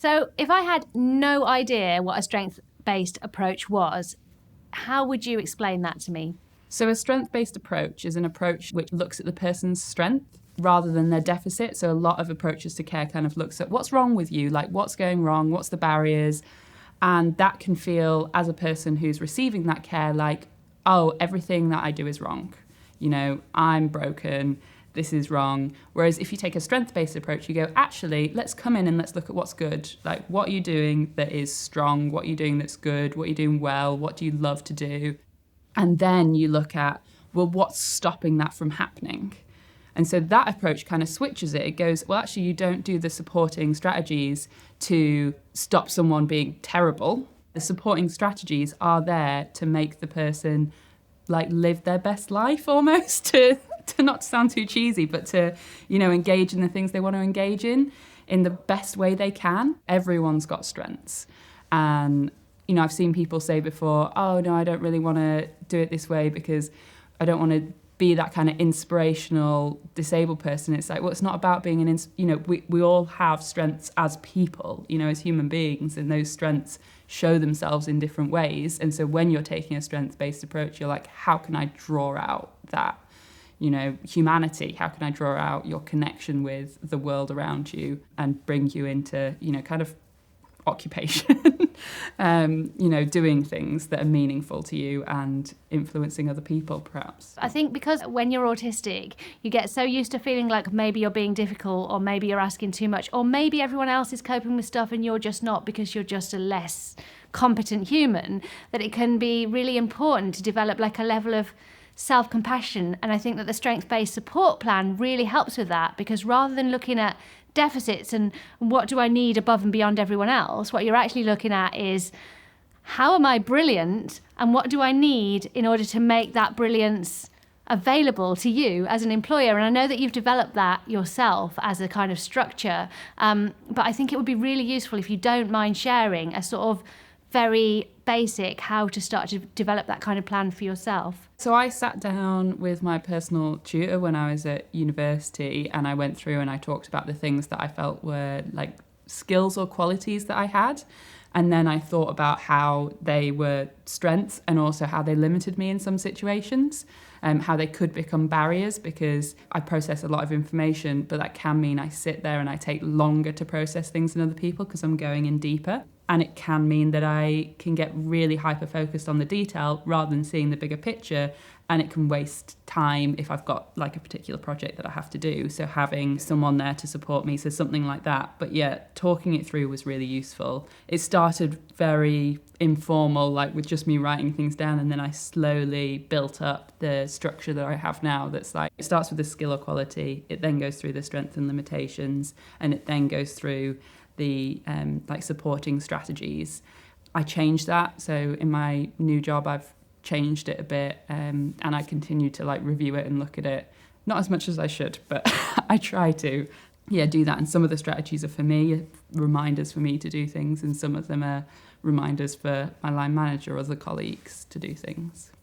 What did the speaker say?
So if I had no idea what a strength-based approach was, how would you explain that to me? So a strength-based approach is an approach which looks at the person's strength rather than their deficit. So a lot of approaches to care kind of looks at what's wrong with you, like what's going wrong, what's the barriers. And that can feel, as a person who's receiving that care, like, oh, everything that I do is wrong. You know, I'm broken, this is wrong. Whereas if you take a strength-based approach, you go, actually, let's come in and let's look at what's good. Like, what are you doing that is strong? What are you doing that's good? What are you doing well? What do you love to do? And then you look at, well, what's stopping that from happening? And so that approach kind of switches it. It goes, well, actually, you don't do the supporting strategies to stop someone being terrible. The supporting strategies are there to make the person like live their best life almost, to not sound too cheesy, but to, you know, engage in the things they want to engage in the best way they can. Everyone's got strengths. And, you know, I've seen people say before, oh, no, I don't really want to do it this way because I don't want to be that kind of inspirational disabled person. It's like, well, it's not about being we all have strengths as people, you know, as human beings, and those strengths show themselves in different ways. And so when you're taking a strength-based approach, you're like, how can I draw out that, you know, humanity? How can I draw out your connection with the world around you and bring you into, you know, kind of occupation, you know, doing things that are meaningful to you and influencing other people, perhaps. I think because when you're autistic, you get so used to feeling like maybe you're being difficult, or maybe you're asking too much, or maybe everyone else is coping with stuff and you're just not because you're just a less competent human, that it can be really important to develop like a level of self-compassion. And I think that the strength-based support plan really helps with that, because rather than looking at deficits and what do I need above and beyond everyone else, what you're actually looking at is, how am I brilliant and what do I need in order to make that brilliance available to you as an employer? And I know that you've developed that yourself as a kind of structure, but I think it would be really useful if you don't mind sharing a sort of very basic how to start to develop that kind of plan for yourself. So I sat down with my personal tutor when I was at university, and I went through and I talked about the things that I felt were like skills or qualities that I had. And then I thought about how they were strengths and also how they limited me in some situations, how they could become barriers, because I process a lot of information, but that can mean I sit there and I take longer to process things than other people because I'm going in deeper. And it can mean that I can get really hyper-focused on the detail rather than seeing the bigger picture, and it can waste time if I've got like a particular project that I have to do. So having someone there to support me, so something like that. But yeah, talking it through was really useful. It started very informal, like with just me writing things down, and then I slowly built up the structure that I have now. That's like, it starts with the skill or quality, it then goes through the strengths and limitations, and it then goes through the like supporting strategies. I changed that, so in my new job I've changed it a bit, and I continue to like review it and look at it, not as much as I should, but I try to do that. And some of the strategies are for me, reminders for me to do things, and some of them are reminders for my line manager or other colleagues to do things.